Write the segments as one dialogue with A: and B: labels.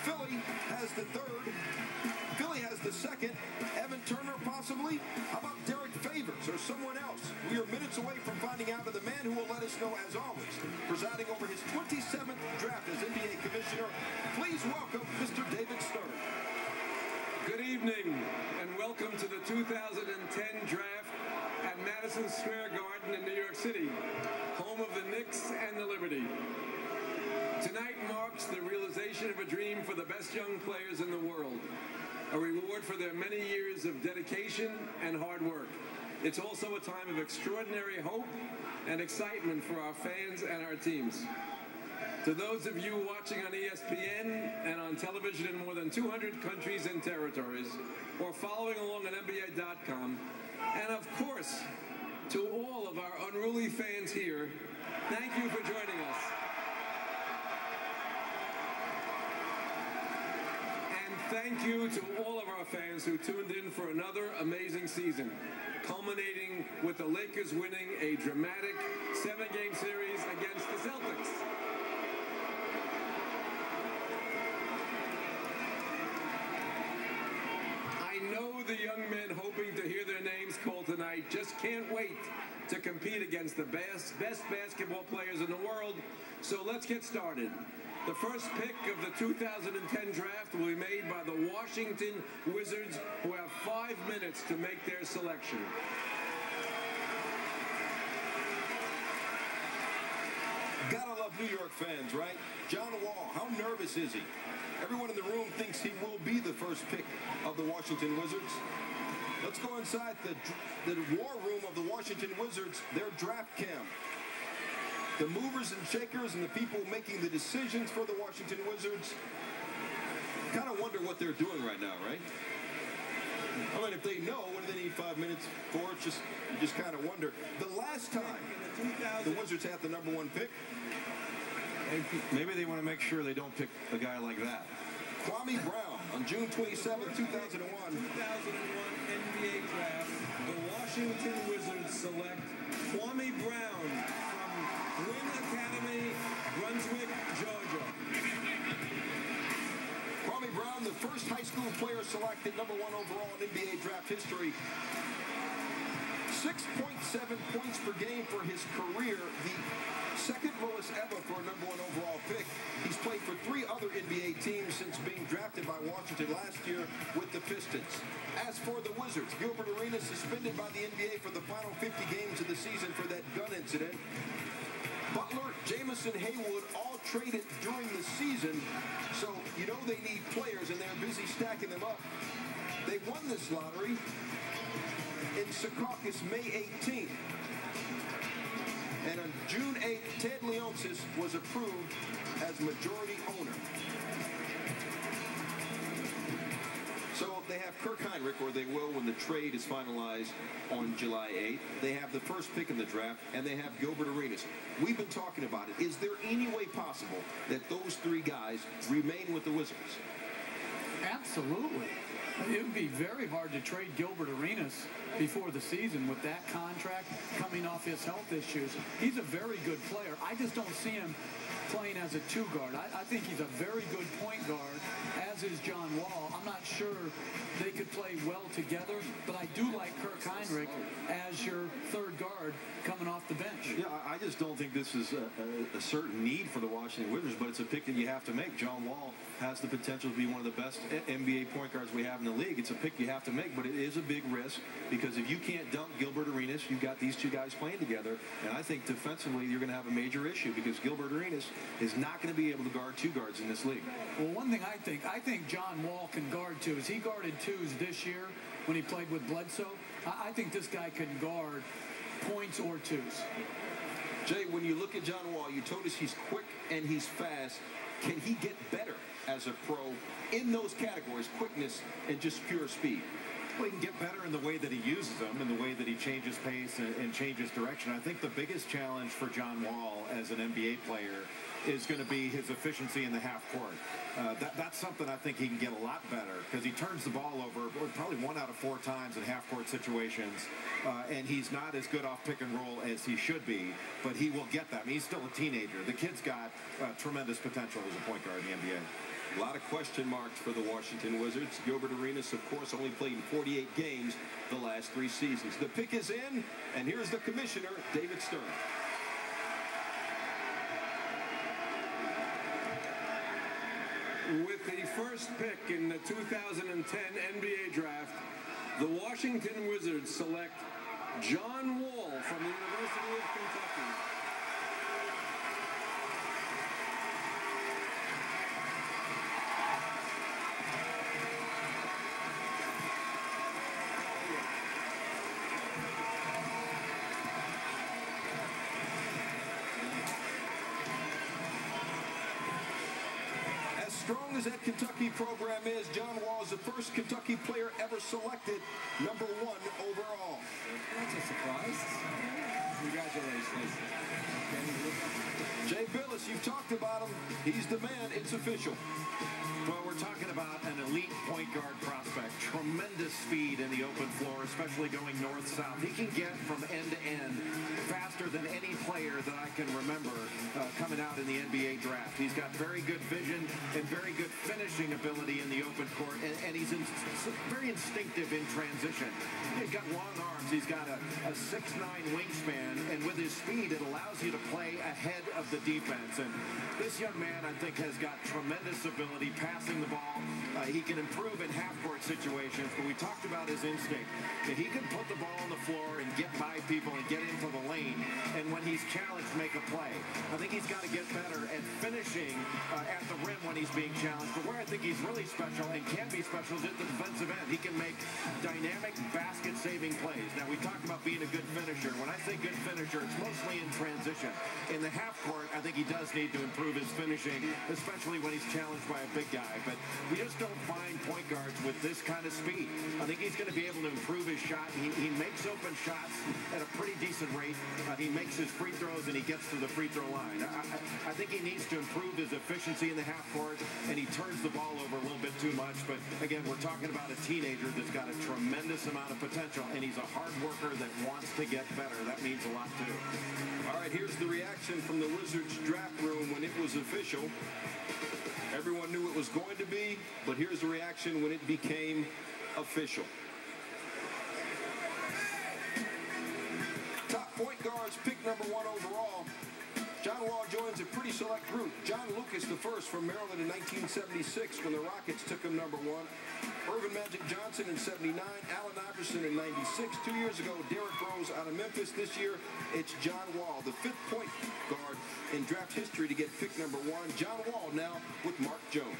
A: Philly has the third. Philly has the second. Evan Turner, possibly. How about Derek Favors or someone else? We are minutes away from finding out of the man who will let us know, as always, presiding over his 27th draft as NBA commissioner. Please welcome Mr. David Stern.
B: Good evening, and welcome to the 2010 draft at Madison Square Garden in New York City, home of the Knicks and the Liberty. Tonight marks the realization of a dream for the best young players in the world, a reward for their many years of dedication and hard work. It's also a time of extraordinary hope and excitement for our fans and our teams. To those of you watching on ESPN and on television in more than 200 countries and territories, or following along on NBA.com, and of course, to all of our unruly fans here, thank you for joining us. Thank you to all of our fans who tuned in for another amazing season, culminating with the Lakers winning a dramatic 7-game series against the Celtics. I know the young men hoping to hear their names called tonight just can't wait to compete against the best basketball players in the world, so let's get started. The first pick of the 2010 draft will be made by the Washington Wizards, who have 5 minutes to make their selection.
A: Gotta love New York fans, right? John Wall, how nervous is he? Everyone in the room thinks he will be the first pick of the Washington Wizards. Let's go inside the war room of the Washington Wizards, their draft camp. The movers and shakers and the people making the decisions for the Washington Wizards kind of wonder what they're doing right now, right? I mean, if they know, what do they need 5 minutes for? You just kind of wonder. The last time the Wizards had the #1 pick.
C: Maybe they want to make sure they don't pick a guy like that.
A: Kwame Brown on June 27, 2001.
B: 2001 NBA draft, the Washington Wizards select Kwame Brown from Wynn Academy, Brunswick, Georgia.
A: Kwame Brown, the first high school player selected #1 overall in NBA draft history. 6.7 points per game for his career, the second lowest ever for a #1 overall pick. He's played for 3 other NBA teams since being drafted by Washington last year with the Pistons. As for the Wizards, Gilbert Arenas suspended by the NBA for the final 50 games of the season for that gun incident. Butler, Jamison, Haywood all traded during the season, so you know they need players and they're busy stacking them up. They won this lottery in Secaucus May 18th. And on June 8th, Ted Leonsis was approved as majority owner. So they have Kirk Hinrich, or they will when the trade is finalized on July 8th. They have the first pick in the draft, and they have Gilbert Arenas. We've been talking about it. Is there any way possible that those 3 guys remain with the Wizards?
D: Absolutely. It would be very hard to trade Gilbert Arenas before the season with that contract coming off his health issues. He's a very good player. I just don't see him playing as a 2 guard. I think he's a very good point guard, as is John Wall. I'm not sure they could play well together, but I do like Kirk Hinrich as your 3rd guard coming off the bench.
C: Yeah, I just don't think this is a certain need for the Washington Wizards, but it's a pick that you have to make. John Wall has the potential to be one of the best NBA point guards we have in the league. It's a pick you have to make, but it is a big risk because if you can't dunk Gilbert Arenas, you've got these 2 guys playing together, and I think defensively you're going to have a major issue because Gilbert Arenas is not going to be able to guard 2 guards in this league.
D: Well, one thing I think John Wall can guard 2s. He guarded 2s this year when he played with Bledsoe. I think this guy can guard points or 2s.
A: Jay, when you look at John Wall, you told us he's quick and he's fast. Can he get better as a pro in those categories, quickness and just pure speed?
C: Well, he can get better in the way that he uses them, in the way that he changes pace and changes direction. I think the biggest challenge for John Wall as an NBA player is going to be his efficiency in the half court. That's something I think he can get a lot better because he turns the ball over probably 1 out of 4 times in half court situations, and he's not as good off pick and roll as he should be, but he will get that. I mean, he's still a teenager. The kid's got tremendous potential as a point guard in the NBA.
A: A lot of question marks for the Washington Wizards. Gilbert Arenas, of course, only played in 48 games the last 3 seasons. The pick is in, and here's the commissioner, David Stern.
B: With the first pick in the 2010 NBA draft, the Washington Wizards select John Wall from the University of Kentucky.
A: Strong as that Kentucky program is, John Wall is the first Kentucky player ever selected #1 overall.
B: That's a surprise. Congratulations.
A: Jay Billis, you've talked about him. He's the man. It's official.
C: Well, we're talking about an elite point guard prospect. Tremendous speed in the open floor, especially going north-south. He can get from end to end faster than any player that I can remember coming out in the NBA draft. He's got very good vision and very good finishing ability in the open court, and he's very instinctive in transition. He's got long arms. He's got a 6'9" wingspan, and with his speed, it allows you to play ahead of the defense. And this young man, I think, has got tremendous ability passing the ball. He can improve in half-court situations, but we talked about his instinct. That he can put the ball on the floor and get by people and get into the lane, and when he's challenged, make a play. I think he's got to get better at finishing at the rim when he's being challenged, but where I think he's really special and can be special is at the defensive end. He can make dynamic basket-saving plays. Now, we talked about being a good finisher. When I say good finisher, it's mostly in transition. In the half-court, I think he does need to improve his finishing, especially when he's challenged by a big guy. But we just don't find point guards with this kind of speed. I think he's going to be able to improve his shot. He makes open shots at a pretty decent rate. He makes his free throws, and he gets to the free throw line. I think he needs to improve his efficiency in the half-court, and he turns the ball over a little bit too much. But, again, we're talking about a teenager that's got a tremendous amount of potential, and he's a hard worker that wants to get better. That means a lot, too.
A: All right, here's the reaction from the Wizards draft room when it was official. Everyone knew it was going to be, but here's the reaction when it became official. Top point guards, pick #1 overall. John Wall joins a pretty select group. John Lucas, the first from Maryland in 1976 when the Rockets took him #1. Irvin Magic Johnson in 79. Allen Iverson in 96. 2 years ago, Derrick Rose out of Memphis. This year, it's John Wall, the 5th point guard in draft history to get pick #1. John Wall now with Mark Jones.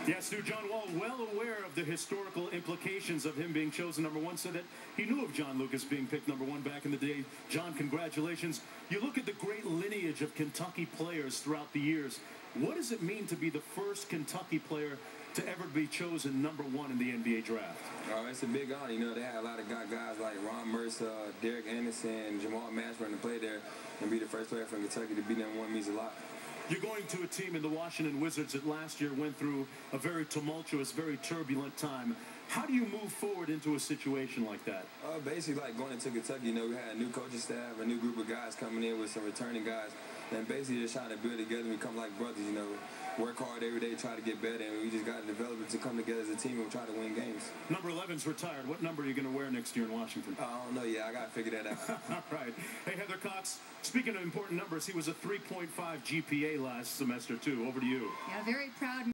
E: Yes, Stu, John Wall, well aware of the historical implications of him being chosen #1, said that he knew of John Lucas being picked #1 back in the day. John, congratulations. You look at the great lineage of Kentucky players throughout the years. What does it mean to be the first Kentucky player to ever be chosen #1 in the NBA draft?
F: It's a big honor. You know, they had a lot of guys like Ron Mercer, Derek Anderson, Jamal Mashburn to play there, and be the first player from Kentucky to be #1 means a lot.
E: You're going to a team in the Washington Wizards that last year went through a very tumultuous, very turbulent time. How do you move forward into a situation like that?
F: Basically, like going into Kentucky, you know, we had a new coaching staff, a new group of guys coming in with some returning guys, and basically just trying to build together and become like brothers, you know, work hard every day, try to get better, and we just got to develop it to come together as a team and try to win games.
E: Number 11's retired. What number are you going to wear next year in Washington?
F: I don't know yet. I got to figure that out.
E: All right. Hey, Heather Cox, speaking of important numbers, he was a 3.5 GPA last semester, too. Over to you.
G: Yeah, very proud.